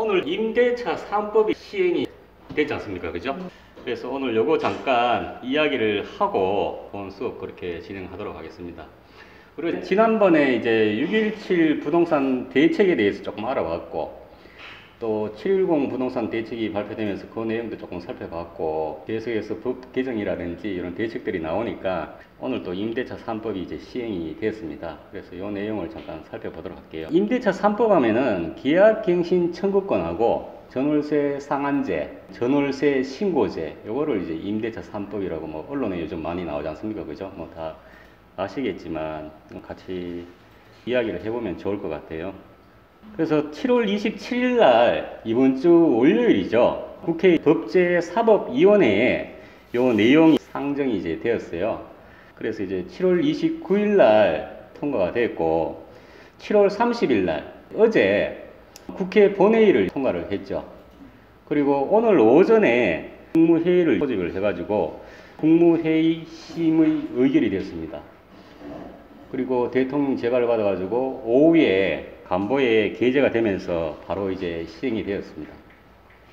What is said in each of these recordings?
오늘 임대차 3법이 시행이 되지 않습니까? 그죠? 그래서 오늘 요거 잠깐 이야기를 하고 본 수업 그렇게 진행하도록 하겠습니다. 그리고 지난번에 이제 6.17 부동산 대책에 대해서 조금 알아봤고, 또 7.10 부동산 대책이 발표되면서 그 내용도 조금 살펴봤고, 계속해서 법 개정이라든지 이런 대책들이 나오니까 오늘 또 임대차 3법이 이제 시행이 되었습니다. 그래서 이 내용을 잠깐 살펴보도록 할게요. 임대차 3법 하면은 계약갱신 청구권하고 전월세 상한제, 전월세 신고제, 요거를 이제 임대차 3법이라고 뭐 언론에 요즘 많이 나오지 않습니까? 그죠? 뭐 다 아시겠지만 같이 이야기를 해보면 좋을 것 같아요. 그래서 7월 27일 날 이번 주 월요일이죠. 국회 법제사법위원회에 요 내용이 상정이 이제 되었어요. 그래서 이제 7월 29일 날 통과가 됐고, 7월 30일 날 어제 국회 본회의를 통과를 했죠. 그리고 오늘 오전에 국무회의를 소집을 해가지고 국무회의 심의 의결이 됐습니다. 그리고 대통령 재가를 받아가지고 오후에 간보에 게재가 되면서 바로 이제 시행이 되었습니다.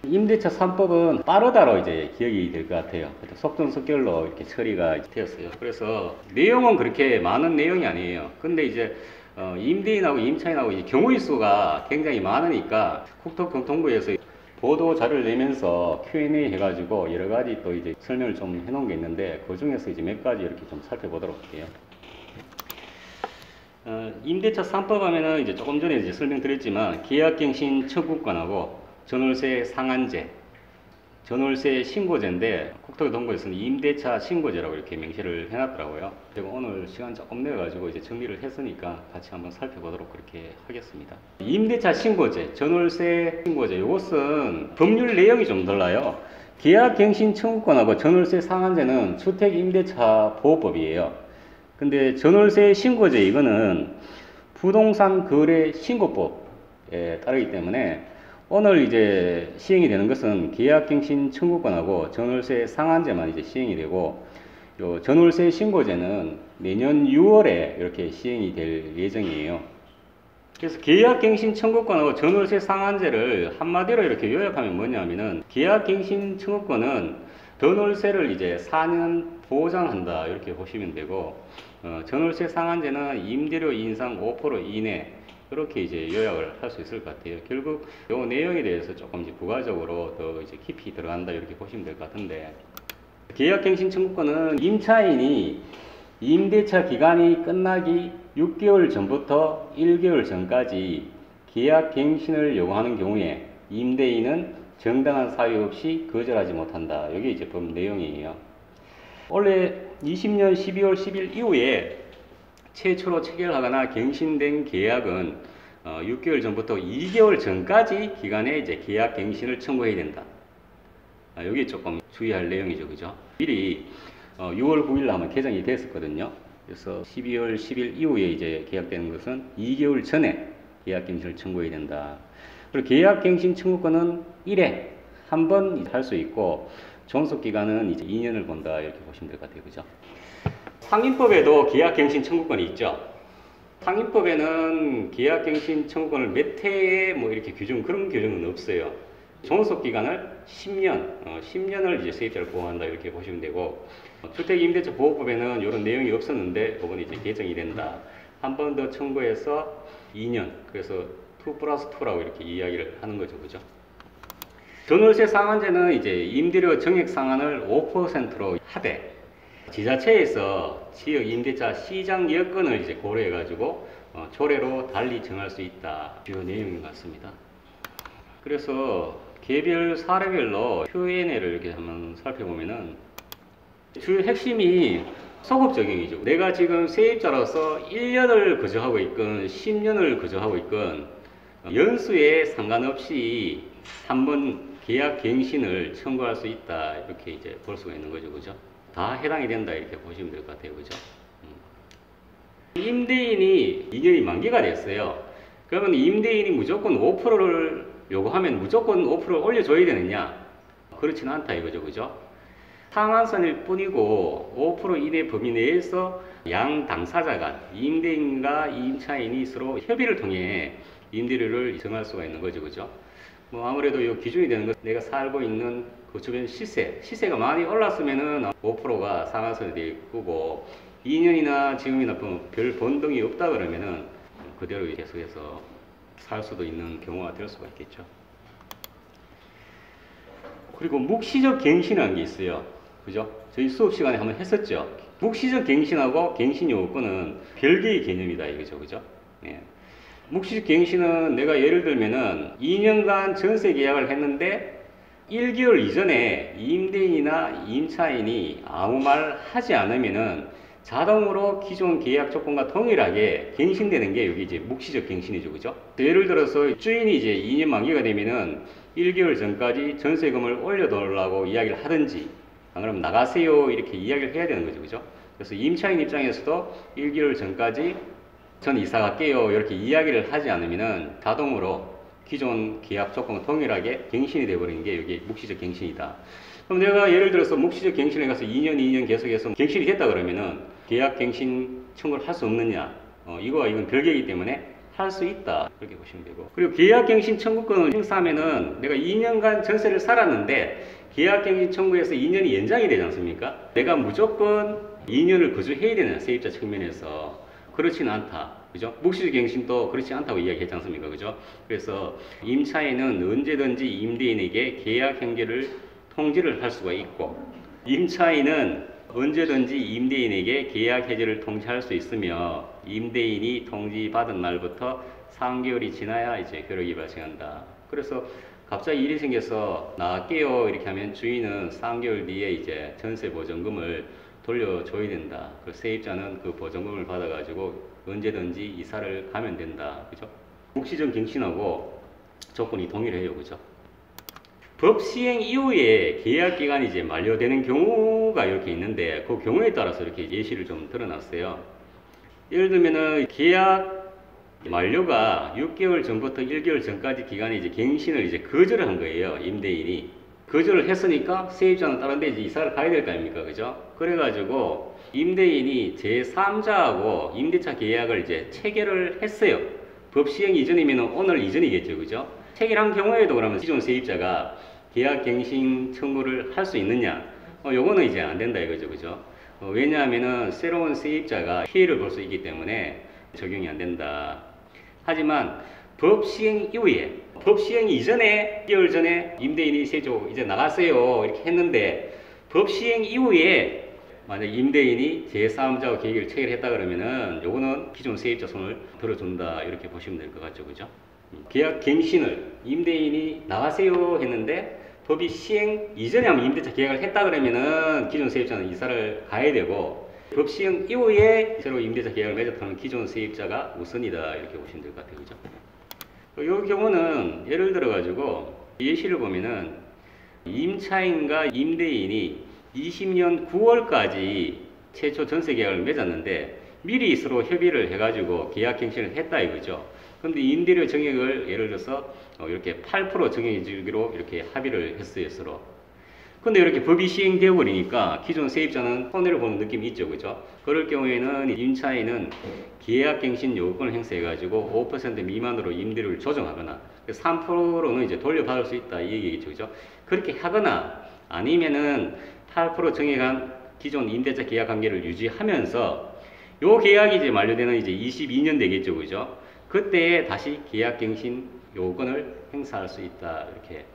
임대차 3법은 빠르다로 이제 기억이 될 것 같아요. 속전속결로 이렇게 처리가 되었어요. 그래서 내용은 그렇게 많은 내용이 아니에요. 근데 이제 임대인하고 임차인하고 이제 경우의 수가 굉장히 많으니까 국토교통부에서 보도 자료를 내면서 Q&A 해가지고 여러 가지 또 이제 설명을 좀 해놓은 게 있는데, 그 중에서 이제 몇 가지 이렇게 좀 살펴보도록 할게요. 임대차 3법 하면은 이제 조금 전에 이제 설명드렸지만 계약갱신 청구권하고 전월세 상한제, 전월세 신고제인데 국토교통부에서는 임대차 신고제라고 이렇게 명시를 해놨더라고요. 그리고 오늘 시간 조금 내가지고 이제 정리를 했으니까 같이 한번 살펴보도록 그렇게 하겠습니다. 임대차 신고제, 전월세 신고제, 이것은 법률 내용이 좀 달라요. 계약갱신 청구권하고 전월세 상한제는 주택임대차 보호법이에요. 근데 전월세 신고제 이거는 부동산 거래 신고법에 따르기 때문에 오늘 이제 시행이 되는 것은 계약갱신 청구권하고 전월세 상한제만 이제 시행이 되고, 요 전월세 신고제는 내년 6월에 이렇게 시행이 될 예정이에요. 그래서 계약갱신 청구권하고 전월세 상한제를 한마디로 이렇게 요약하면 뭐냐면은, 계약갱신 청구권은 전월세를 이제 4년 보장한다 이렇게 보시면 되고, 전월세 상한제는 임대료 인상 5% 이내, 이렇게 이제 요약을 할 수 있을 것 같아요. 결국 이 내용에 대해서 조금 이제 부가적으로 더 이제 깊이 들어간다 이렇게 보시면 될 것 같은데, 계약갱신 청구권은 임차인이 임대차 기간이 끝나기 6개월 전부터 1개월 전까지 계약갱신을 요구하는 경우에 임대인은 정당한 사유 없이 거절하지 못한다. 이게 이제 법 내용이에요. 원래 20년 12월 10일 이후에 최초로 체결하거나 갱신된 계약은 6개월 전부터 2개월 전까지 기간에 이제 계약 갱신을 청구해야 된다. 여기 조금 주의할 내용이죠, 그죠? 미리 6월 9일 하면 개정이 됐었거든요. 그래서 12월 10일 이후에 이제 계약되는 것은 2개월 전에 계약 갱신을 청구해야 된다. 그리고 계약 갱신 청구권은 1회 한 번 할 수 있고, 존속 기간은 이제 2년을 본다 이렇게 보시면 될 것 같아요, 그죠? 상인법에도 계약갱신 청구권이 있죠. 상인법에는 계약갱신 청구권을 몇 해에 뭐 이렇게 그런 규정은 없어요. 존속 기간을 10년을 이제 세입자를 보호한다 이렇게 보시면 되고, 주택임대차 보호법에는 이런 내용이 없었는데 이번에 이제 개정이 된다. 한 번 더 청구해서 2년, 그래서 2+2라고 이렇게 이야기를 하는 거죠, 그죠? 전월세 상한제는 이제 임대료 정액 상한을 5%로 하되, 지자체에서 지역 임대차 시장 여건을 이제 고려해가지고 조례로 달리 정할 수 있다. 주요 내용인 것 같습니다. 그래서 개별 사례별로 Q&A를 이렇게 한번 살펴보면은, 주요 핵심이 소급 적용이죠. 내가 지금 세입자로서 1년을 거주하고 있건 10년을 거주하고 있건 연수에 상관없이 한번 계약 갱신을 청구할 수 있다. 이렇게 이제 볼 수가 있는 거죠, 그죠? 다 해당이 된다 이렇게 보시면 될 것 같아요, 그죠? 임대인이 2년이 만기가 됐어요. 그러면 임대인이 무조건 5%를 요구하면 무조건 5%를 올려줘야 되느냐? 그렇지는 않다 이거죠, 그죠? 상한선일 뿐이고 5% 이내 범위 내에서 양 당사자 간, 임대인과 임차인이 서로 협의를 통해 임대료를 정할 수가 있는 거죠, 그죠? 뭐 아무래도 이 기준이 되는 건 내가 살고 있는 그 주변 시세가 많이 올랐으면은 5%가 상한선이 될 거고 2년이나 지금이나 별 변동이 없다 그러면은 그대로 계속해서 살 수도 있는 경우가 될 수가 있겠죠. 그리고 묵시적 갱신이라는 게 있어요. 그죠? 저희 수업 시간에 한번 했었죠. 묵시적 갱신하고 갱신 요건은 별개의 개념이다 이거죠. 그죠? 예. 묵시적 갱신은 내가 예를 들면은 2년간 전세 계약을 했는데 1개월 이전에 임대인이나 임차인이 아무 말 하지 않으면은 자동으로 기존 계약 조건과 동일하게 갱신되는 게 여기 이제 묵시적 갱신이죠. 그죠? 예를 들어서 주인이 이제 2년 만기가 되면은 1개월 전까지 전세금을 올려달라고 이야기를 하든지 안 그러면 나가세요 이렇게 이야기를 해야 되는 거죠. 그죠? 그래서 임차인 입장에서도 1개월 전까지 전 이사 갈게요 이렇게 이야기를 하지 않으면은 자동으로 기존 계약 조건과 동일하게 갱신이 되어버리는 게 여기 묵시적 갱신이다. 그럼 내가 예를 들어서 묵시적 갱신에 가서 2년 계속해서 갱신이 됐다 그러면은 계약 갱신 청구를 할 수 없느냐? 이건 별개이기 때문에 할 수 있다. 그렇게 보시면 되고. 그리고 계약 갱신 청구권을 행사하면은 내가 2년간 전세를 살았는데 계약 갱신 청구에서 2년이 연장이 되지 않습니까? 내가 무조건 2년을 거주해야 되는 세입자 측면에서 그렇지는 않다. 그죠? 묵시적 갱신도 그렇지 않다고 이야기했지 않습니까? 그죠? 그래서 임차인은 언제든지 임대인에게 계약 행위를 통지를 할 수가 있고 임차인은 언제든지 임대인에게 계약 해지를 통지할 수 있으며 임대인이 통지받은 날부터 3개월이 지나야 이제 효력이 발생한다. 그래서 갑자기 일이 생겨서 나갈게요 이렇게 하면 주인은 3개월 뒤에 이제 전세 보전금을 돌려줘야 된다. 그 세입자는 그 보전금을 받아가지고 언제든지 이사를 가면 된다. 그죠? 묵시적 갱신하고 조건이 동일해요. 그죠? 법 시행 이후에 계약 기간이 이제 만료되는 경우가 이렇게 있는데 그 경우에 따라서 이렇게 예시를 좀 들어놨어요. 예를 들면은 계약 만료가 6개월 전부터 1개월 전까지 기간에 이제 갱신을 이제 거절을 한 거예요. 임대인이. 거절을 했으니까 세입자는 다른 데 이제 이사를 가야 될 거 아닙니까? 그죠? 그래가지고 임대인이 제3자하고 임대차 계약을 이제 체결을 했어요. 법 시행 이전이면 오늘 이전이겠죠. 그죠? 체결한 경우에도 그러면 기존 세입자가 계약 갱신 청구를 할 수 있느냐? 요거는 이제 안 된다 이거죠. 그죠? 왜냐하면은 새로운 세입자가 피해를 볼 수 있기 때문에 적용이 안 된다. 하지만 법 시행 이후에, 법 시행 이전에 2개월 전에 임대인이 세조 이제 나갔어요 이렇게 했는데 법 시행 이후에 만약 임대인이 제3자와 계약을 체결했다 그러면은 요거는 기존 세입자 손을 들어준다 이렇게 보시면 될 것 같죠. 그죠? 계약 갱신을 임대인이 나가세요 했는데 법이 시행 이전에 한번 임대차 계약을 했다 그러면은 기존 세입자는 이사를 가야 되고 법 시행 이후에 새로 임대차 계약을 맺었다는 기존 세입자가 우선이다 이렇게 보시면 될 것 같아요. 그죠? 이 경우는 예를 들어 가지고 예시를 보면은 임차인과 임대인이 20년 9월까지 최초 전세 계약을 맺었는데 미리 서로 협의를 해가지고 계약 갱신을 했다 이거죠. 그런데 임대료 정액을 예를 들어서 이렇게 8% 정액해 주기로 이렇게 합의를 했어요 서로. 근데 이렇게 법이 시행되어 버리니까 기존 세입자는 손해를 보는 느낌이 있죠. 그죠? 그럴 경우에는 임차인은 계약갱신 요건을 행사해 가지고 5% 미만으로 임대료를 조정하거나 3%는 이제 돌려받을 수 있다 이 얘기겠죠. 그죠? 그렇게 하거나 아니면은 8% 정액한 기존 임대차 계약 관계를 유지하면서 요 계약이 이제 만료되는 이제 22년 되겠죠. 그죠? 그때 다시 계약갱신 요건을 행사할 수 있다 이렇게.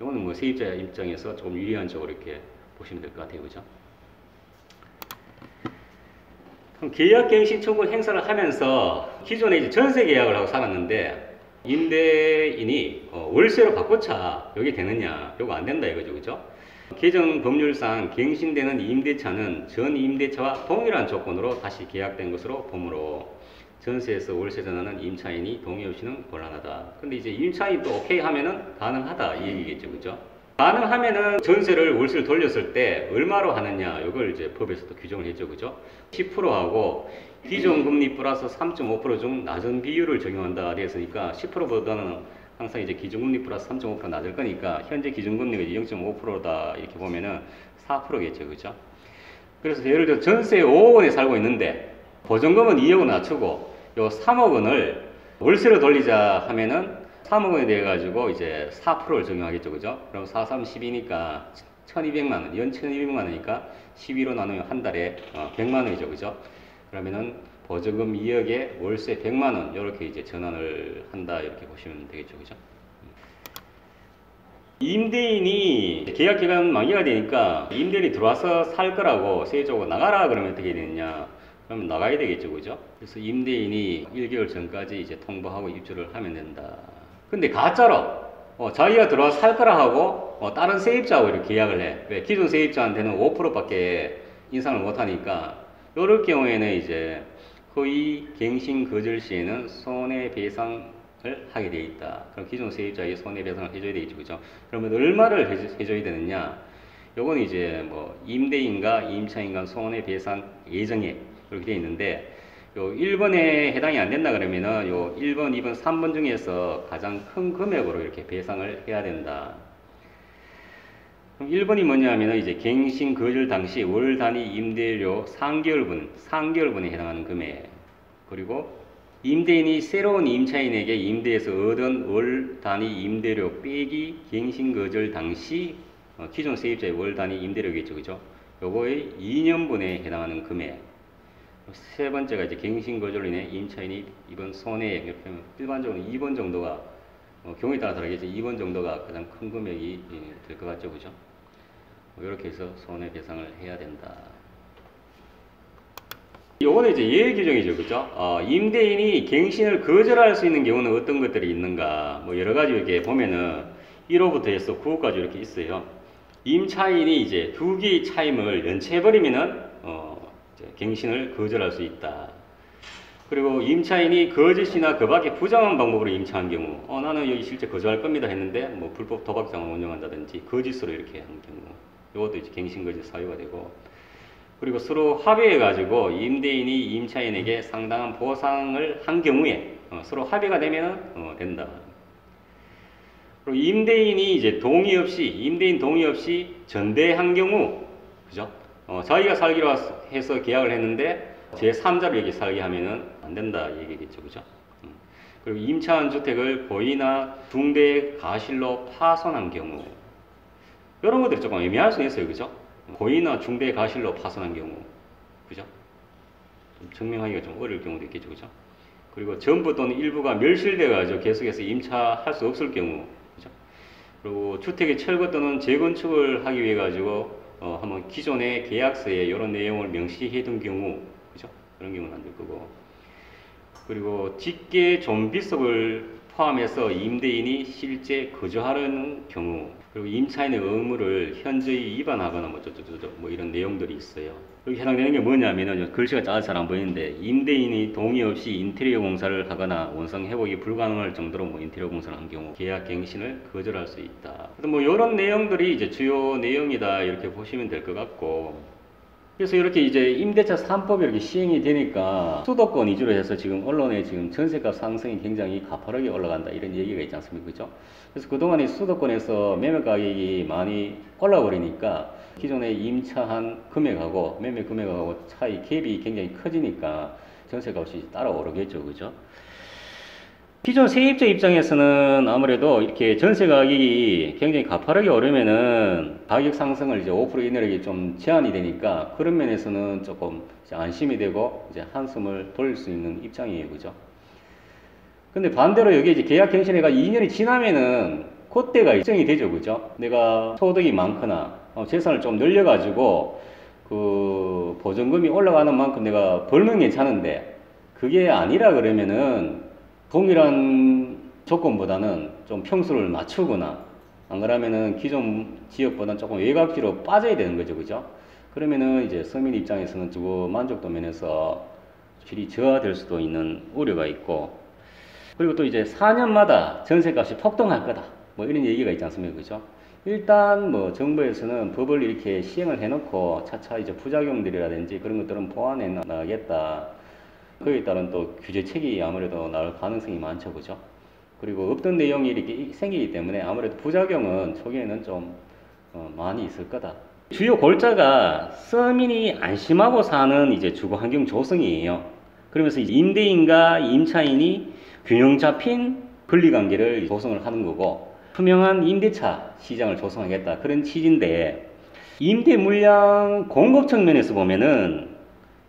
이거는 뭐 세입자 입장에서 조금 유리한 쪽으로 이렇게 보시면 될 것 같아요. 그죠? 그럼 계약갱신 청구를 행사를 하면서 기존에 이제 전세 계약을 하고 살았는데 임대인이 월세로 바꿔차 여기 되느냐? 이거 안 된다 이거죠. 그죠? 개정 법률상 갱신되는 임대차는 전 임대차와 동일한 조건으로 다시 계약된 것으로 보므로 전세에서 월세 전환은 임차인이 동의 없이는 곤란하다. 근데 이제 임차인이 또 오케이 하면은 가능하다 이 얘기겠죠. 그죠? 가능하면은 전세를 월세를 돌렸을 때 얼마로 하느냐 이걸 이제 법에서도 규정을 했죠. 그죠? 10%하고 기존 금리 플러스 3.5% 중 낮은 비율을 적용한다 되었으니까 10%보다는 항상 이제 기준금리 플러스 3.5% 낮을 거니까 현재 기준금리가 0.5%다 이렇게 보면은 4%겠죠. 그죠? 그래서 예를 들어 전세 5억 원에 살고 있는데 보증금은 2억 원 낮추고 요 3억 원을 월세로 돌리자 하면은 3억 원에 대해 가지고 이제 4%를 적용하겠죠, 그죠? 그럼 4, 3, 12니까 1200만 원, 연 1200만 원이니까 12로 나누면 한 달에 100만 원이죠, 그죠? 그러면은 보조금 2억에 월세 100만 원, 이렇게 이제 전환을 한다, 이렇게 보시면 되겠죠, 그죠? 임대인이 계약 기간 만기가 되니까 임대인이 들어와서 살 거라고 세조가 나가라 그러면 어떻게 되느냐? 그러면 나가야 되겠죠, 그죠? 그래서 임대인이 1개월 전까지 이제 통보하고 입주를 하면 된다. 근데 가짜로 자기가 들어와서 살 거라 하고 다른 세입자하고 이렇게 계약을 해. 왜? 기존 세입자한테는 5%밖에 인상을 못 하니까 이럴 경우에는 이제 거의 갱신 거절 시에는 손해배상 을 하게 되어 있다. 그럼 기존 세입자에게 손해배상을 해줘야 되겠죠, 그죠? 그러면 얼마를 해줘야 되느냐? 요건 이제 뭐 임대인과 임차인 간 손해배상 예정액 이렇게 되어 있는데, 요 1번에 해당이 안 된다 그러면은 요 1번, 2번, 3번 중에서 가장 큰 금액으로 이렇게 배상을 해야 된다. 그럼 1번이 뭐냐면은 이제 갱신 거절 당시 월 단위 임대료 3개월분에 해당하는 금액. 그리고 임대인이 새로운 임차인에게 임대에서 얻은 월 단위 임대료 빼기 갱신 거절 당시 기존 세입자의 월 단위 임대료겠죠, 그죠? 요거의 2년분에 해당하는 금액. 세 번째가 이제 갱신 거절로 인해 임차인이 입은 손해액. 이렇게 하면 일반적으로 2번 정도가 경우에 따라 다르겠죠. 2번 정도가 가장 큰 금액이 될 것 같죠, 그죠? 이렇게 해서 손해배상을 해야 된다. 요거는 이제 예외 규정이죠, 그죠? 임대인이 갱신을 거절할 수 있는 경우는 어떤 것들이 있는가? 뭐 여러 가지 이렇게 보면은 1호부터 해서 9호까지 이렇게 있어요. 임차인이 이제 두 개의 차임을 연체해버리면은 갱신을 거절할 수 있다. 그리고 임차인이 거짓이나 그 밖에 부정한 방법으로 임차한 경우, 나는 여기 실제 거주할 겁니다 했는데 뭐 불법 도박장을 운영한다든지 거짓으로 이렇게 한 경우, 이것도 이제 갱신 거짓 사유가 되고. 그리고 서로 합의해가지고 임대인이 임차인에게 상당한 보상을 한 경우에 서로 합의가 되면 된다. 그리고 임대인이 이제 임대인 동의 없이 전대한 경우, 그죠? 자기가 살기로 해서 계약을 했는데 제3자로 여기 살게 하면은 안 된다 얘기겠죠, 그죠? 그리고 임차한 주택을 고의나 중대 가실로 파손한 경우, 이런 것들이 조금 애매할 수 있어요, 그죠? 고의나 중대 가실로 파손한 경우, 그죠? 좀 증명하기가 좀 어려울 경우도 있겠죠, 그죠? 그리고 전부 또는 일부가 멸실돼가지고 계속해서 임차할 수 없을 경우, 그죠? 그리고 주택의 철거 또는 재건축을 하기 위해 가지고 한번 기존의 계약서에 이런 내용을 명시해둔 경우, 그죠? 그런 경우는 안 될 거고. 그리고 직계 좀비속을 포함해서 임대인이 실제 거주하려는 경우, 그리고 임차인의 의무를 현저히 위반하거나 뭐 이런 내용들이 있어요. 여기 해당되는 게 뭐냐면은 글씨가 작아서 잘 안 보이는데, 임대인이 동의 없이 인테리어 공사를 하거나 원상 회복이 불가능할 정도로 뭐 인테리어 공사를 한 경우 계약 갱신을 거절할 수 있다. 뭐 이런 내용들이 이제 주요 내용이다 이렇게 보시면 될 것 같고. 그래서 이렇게 이제 임대차 3법이 이렇게 시행이 되니까 수도권 위주로 해서 지금 언론에 지금 전세값 상승이 굉장히 가파르게 올라간다 이런 얘기가 있지 않습니까? 그죠? 그래서 그동안에 수도권에서 매매 가격이 많이 올라 버리니까 기존에 임차한 금액하고 매매 금액하고 차이 갭이 굉장히 커지니까 전세값이 따라 오르겠죠, 그죠? 기존 세입자 입장에서는 아무래도 이렇게 전세 가격이 굉장히 가파르게 오르면은 가격 상승을 이제 5% 이내로 좀 제한이 되니까 그런 면에서는 조금 이제 안심이 되고 이제 한숨을 돌릴 수 있는 입장이에요, 그죠? 근데 반대로 여기 이제 계약 갱신해가 2년이 지나면은 그때가 일정이 되죠, 그죠? 내가 소득이 많거나 재산을 좀 늘려가지고 그 보증금이 올라가는 만큼 내가 벌면 괜찮은데 그게 아니라 그러면은 동일한 조건보다는 좀 평수를 낮추거나 안 그러면은 기존 지역보다는 조금 외곽지로 빠져야 되는 거죠, 그죠? 그러면은 이제 서민 입장에서는 주거 만족도 면에서 질이 저하될 수도 있는 우려가 있고, 그리고 또 이제 4년마다 전세값이 폭등할 거다 뭐 이런 얘기가 있지 않습니까, 그죠? 일단 뭐 정부에서는 법을 이렇게 시행을 해놓고 차차 이제 부작용들이라든지 그런 것들은 보완해 나가겠다. 그에 따른 또 규제책이 아무래도 나올 가능성이 많죠, 그죠? 그리고 없던 내용이 이렇게 생기기 때문에 아무래도 부작용은 초기에는 좀 많이 있을 거다. 주요 골자가 서민이 안심하고 사는 이제 주거 환경 조성이에요. 그러면서 임대인과 임차인이 균형 잡힌 권리관계를 조성을 하는 거고, 투명한 임대차 시장을 조성하겠다, 그런 취지인데, 임대 물량 공급 측면에서 보면은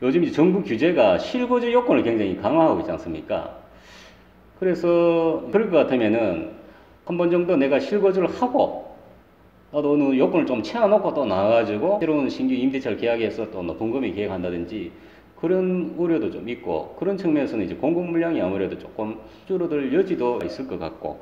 요즘 이제 정부 규제가 실거주 요건을 굉장히 강화하고 있지 않습니까? 그래서 그럴 것 같으면은 한 번 정도 내가 실거주를 하고 나도 어느 요건을 좀 채워놓고 또 나와가지고 새로운 신규 임대차를 계약해서 또 높은 금액 계약한다든지, 그런 우려도 좀 있고, 그런 측면에서는 이제 공급 물량이 아무래도 조금 줄어들 여지도 있을 것 같고,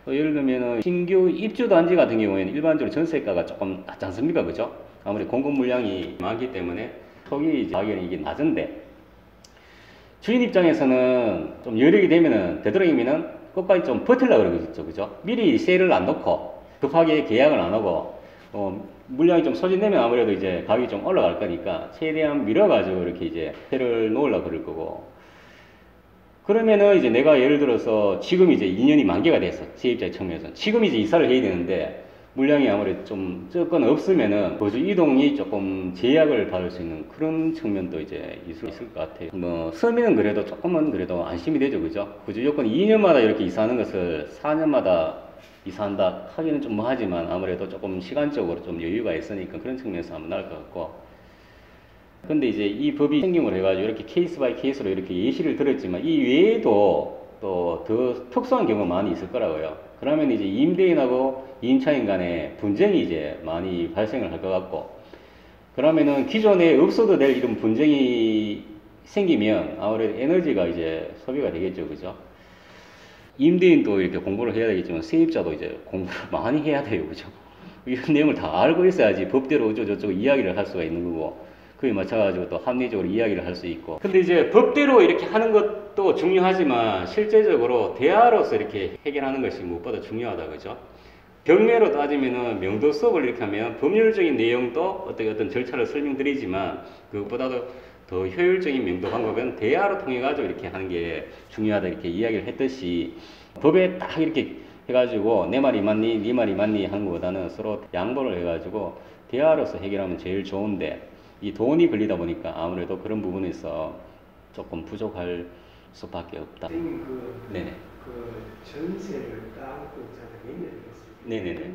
또 예를 들면은 신규 입주 단지 같은 경우에는 일반적으로 전세가가 조금 낮지 않습니까? 그죠? 아무래도 공급 물량이 많기 때문에 초기 가격이 이게 낮은데, 주인 입장에서는 좀 여력이 되면은, 되도록이면은 끝까지 좀 버틸라 그러겠죠. 그죠? 미리 세를 안 넣고 급하게 계약을 안 하고, 물량이 좀 소진되면 아무래도 이제 가격이 좀 올라갈 거니까 최대한 밀어가지고 이렇게 이제 세를 놓으려고 그럴 거고, 그러면은 이제 내가 예를 들어서 지금 이제 2년이 만기가 됐어. 세입자의 측면에서. 지금 이제 이사를 해야 되는데 물량이 아무래도 좀 조건 없으면은 거주 이동이 조금 제약을 받을 수 있는 그런 측면도 이제 있을 것 같아요. 뭐 서민은 그래도 조금은 그래도 안심이 되죠. 그죠? 거주 요건이 2년마다 이렇게 이사하는 것을 4년마다 이사한다 하기는 좀 뭐하지만 아무래도 조금 시간적으로 좀 여유가 있으니까 그런 측면에서 한번 나을 것 같고, 근데 이제 이 법이 생김으로 해가지고 이렇게 케이스 바이 케이스로 이렇게 예시를 들었지만 이 외에도 또 더 특수한 경우가 많이 있을 거라고요. 그러면 이제 임대인하고 임차인 간에 분쟁이 이제 많이 발생을 할 것 같고, 그러면은 기존에 없어도 될 이런 분쟁이 생기면 아무래도 에너지가 이제 소비가 되겠죠. 그죠? 임대인도 이렇게 공부를 해야 되겠지만 세입자도 이제 공부를 많이 해야 돼요. 그죠? 이런 내용을 다 알고 있어야지 법대로 어쩌고저쩌고 이야기를 할 수가 있는 거고, 그에 맞춰가지고 또 합리적으로 이야기를 할 수 있고. 근데 이제 법대로 이렇게 하는 것도 중요하지만 실제적으로 대화로서 이렇게 해결하는 것이 무엇보다 중요하다. 그죠? 경매로 따지면은 명도 수업을 이렇게 하면 법률적인 내용도 어떤 절차를 설명드리지만, 그것보다도 더 효율적인 명도 방법은 대화로 통해 가지고 이렇게 하는 게 중요하다, 이렇게 이야기를 했듯이, 법에 딱 이렇게 해가지고 내 말이 맞니 네 말이 맞니 하는 것보다는 서로 양보를 해가지고 대화로서 해결하면 제일 좋은데, 이 돈이 걸리다 보니까 아무래도 그런 부분에서 조금 부족할 수밖에 없다. 선생님 네네. 그 전세를 땅 있잖아요. 몇 년 됐습니까? 네네네.